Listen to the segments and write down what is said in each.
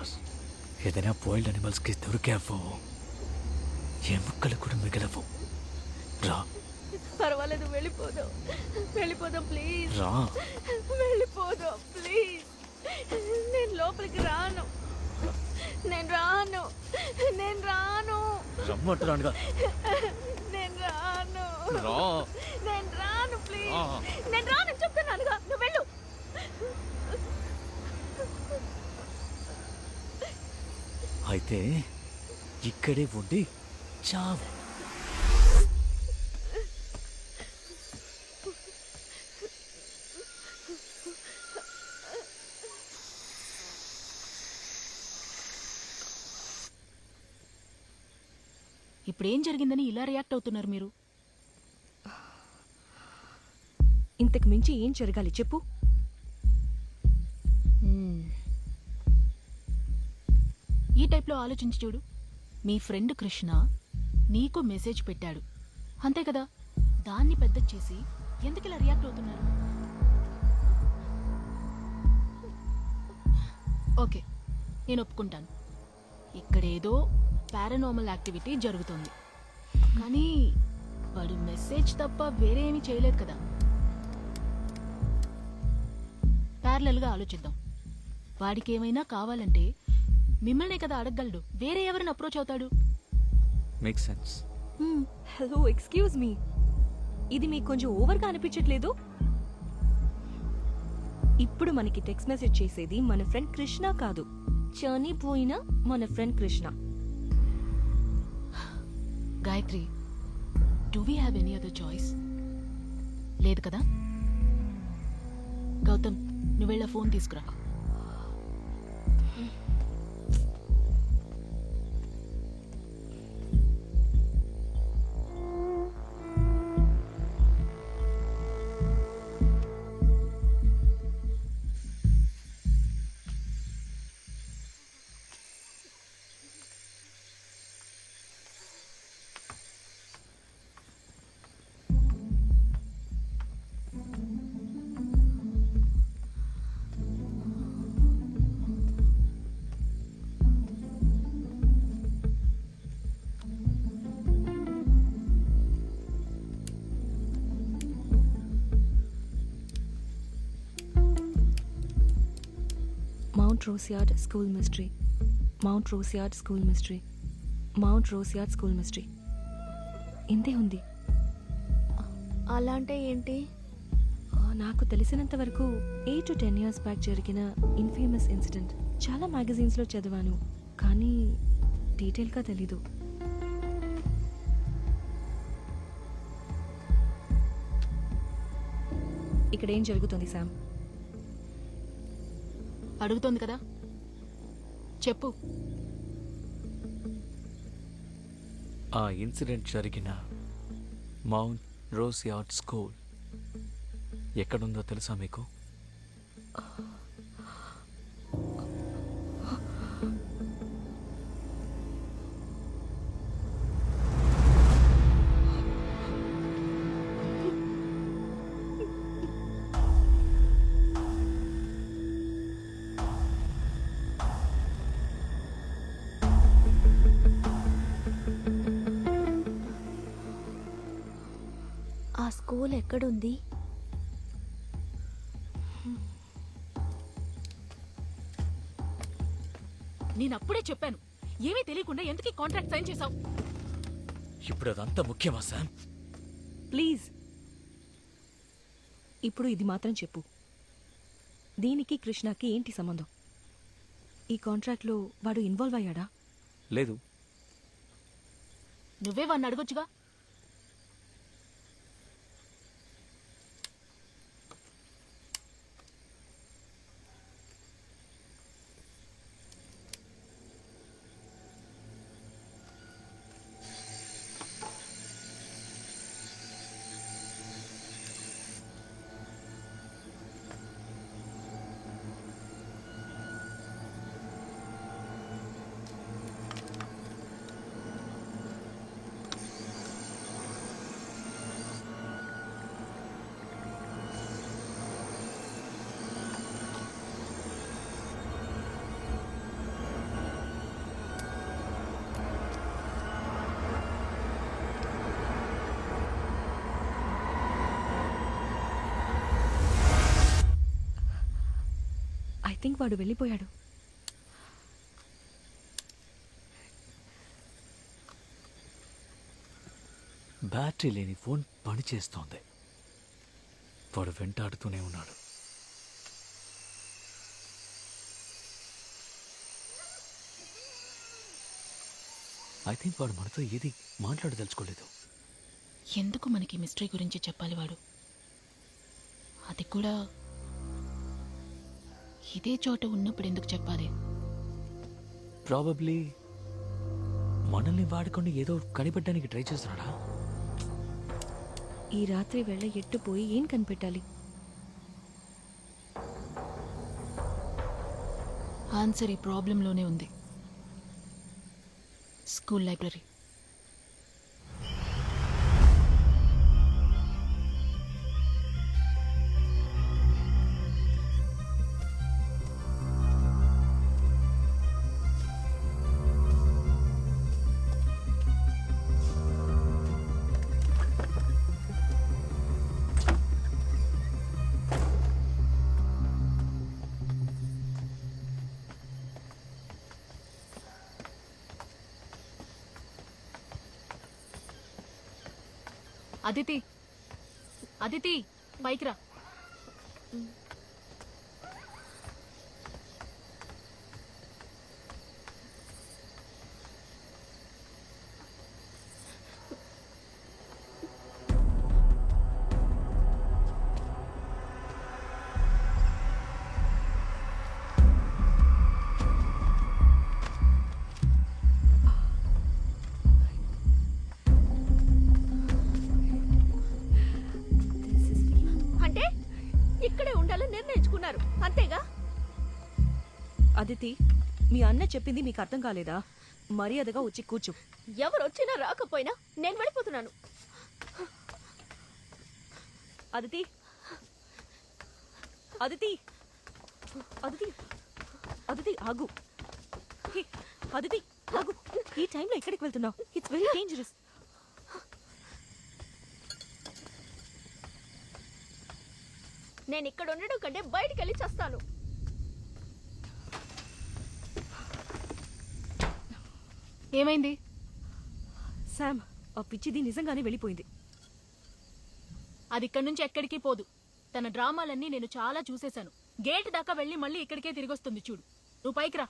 Course ఏదైనా boiled అనిమల్స్కి దొరికావో ఎముకలు కూడా మిగలవు. రా. పర్వాలేదు, వెళ్ళిపోదాం ప్లీజ్. రా. వెళ్ళిపోదాం ప్లీజ్. నేను లోపలికి రాను. రమ్మంటున్నానుగా. నేను రాను. రా. నేను రాను ప్లీజ్. నేను రాను చెప్తున్నానుగా, నువ్వు వెళ్ళు. అయితే ఇక్కడే ఉండి చావు. ఇప్పుడేం జరిగిందని ఇలా రియాక్ట్ అవుతున్నారు మీరు? ఇంతకు మించి ఏం జరగాలి చెప్పు. ఈ టైప్లో ఆలోచించి చూడు. మీ ఫ్రెండ్ కృష్ణ నీకు మెసేజ్ పెట్టాడు అంతే కదా, దాన్ని పెద్ద చేసి ఎందుకు ఇలా రియాక్ట్ అవుతున్నారు? ఓకే, నేను ఒప్పుకుంటాను, ఇక్కడేదో పారానార్మల్ యాక్టివిటీ జరుగుతుంది. కానీ వాడు మెసేజ్ తప్ప వేరే ఏమీ చేయలేదు కదా. ప్యారలల్గా ఆలోచిద్దాం. వాడికి ఏమైనా కావాలంటే మిమ్మల్నే కదా అడగగలడు, వేరే ఎవరిని అప్రోచ్ అవుతాడు? Make sense. Hello, excuse me, ఇది మీకు కొంచెం ఓవర్గా అనిపించట్లేదు? ఇప్పుడు మనకి టెక్స్ట్ మెసేజ్ చేసేది మన ఫ్రెండ్ కృష్ణ కాదు, చనిపోయిన మన friend Krishna. Gayatri, do we have any other choice? లేదు కదా. గౌతమ్, నువ్వు వెళ్ళ ఫోన్ తీసుకురా. Mount Roseyard School Mystery. Mount Roseyard School Mystery. Mount Roseyard School Mystery. ఇంతే ఉంది. అలా అంటే ఏంటి? నాకు తెలిసినంత వరకు 8 to 10 years బ్యాక్ జరిగిన ఇన్ఫేమస్ ఇన్సిడెంట్. చాలా మ్యాగజైన్స్లో చదివాను, కానీ డీటెయిల్గా తెలీదు. ఇక్కడ ఏం జరుగుతుంది శామ్? అడుగుతోంది కదా, చెప్పు. ఆ ఇన్సిడెంట్ జరిగిన మౌంట్ రోసియార్డ్ స్కూల్ ఎక్కడుందో తెలుసా మీకు? ఆ స్కూల్ ఎక్కడుంది? నేను అప్పుడే చెప్పాను, ఏమీ తెలియకుండా ఎందుకు కాంట్రాక్ట్ సైన్ చేశావు? ఇప్పుడు అదంతా ముఖ్యమా శామ్? ప్లీజ్, ఇప్పుడు ఇది మాత్రం చెప్పు, దీనికి కృష్ణకి ఏంటి సంబంధం? ఈ కాంట్రాక్ట్లో వాడు ఇన్వాల్వ్ అయ్యాడా? లేదు. నువ్వే వాడిని అడగొచ్చుగా. థింక్ వాడు వెళ్ళిపోయాడు. బ్యాటరీ లేని ఫోన్ పనిచేస్తోంది. వాడు వెంటాడుతూనే ఉన్నాడు. ఐ థింక్ వాడు మనతో ఏది మాట్లాడదలుచుకోలేదు. ఎందుకు మనకి మిస్టరీ గురించి చెప్పాలి వాడు? అది కూడా ఇదే చోట ఉన్నప్పుడు ఎందుకు చెప్పాలి? ప్రాబబ్లీ మనల్ని వాడుకొని ఏదో కనిపెట్టడానికి ట్రై చేస్తున్నాడా? ఈ రాత్రి వేళ ఎట్టుపోయి ఏం కనిపెట్టాలి? ఆన్సర్ ఈ ప్రాబ్లంలోనే ఉంది. School library. అదితి, అదితి, పైకి రా. అంటే ఇక్కడే ఉండాలని నిర్ణయించుకున్నారు అంతేగా? అదితి, మీ అన్న చెప్పింది మీకు అర్థం కాలేదా? మర్యాదగా వచ్చి కూర్చో. ఎవరు వచ్చినా రాకపోయినా నేను వెళ్ళిపోతున్నాను. అదితి, అదితి, అదితి, అదితి ఆగు. హే, అదితి ఆగు. ఈ టైంలో ఎక్కడికి వెళ్తున్నావు? It's very dangerous. నేను ఇక్కడ ఉండడం కంటే బయటికి వెళ్ళి చేస్తాను. ఏమైంది? శామ్, ఆ పిచ్చిది నిజంగానే వెళ్ళిపోయింది. అది ఇక్కడి నుంచి ఎక్కడికి పోదు. తన డ్రామాలన్నీ నేను చాలా చూసేశాను. గేట్ దాకా వెళ్ళి మళ్ళీ ఇక్కడికే తిరిగొస్తుంది చూడు. నువ్వు పైకి రా.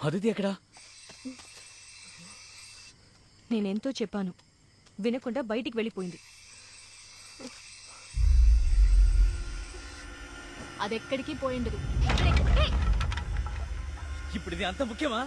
అదితి ఎక్కడా? నేనెంతో చెప్పాను, వినకుండా బయటికి వెళ్ళిపోయింది. అదెక్కడికి పోయిండదు. ఇప్పుడు ఇది అంత ముఖ్యమా?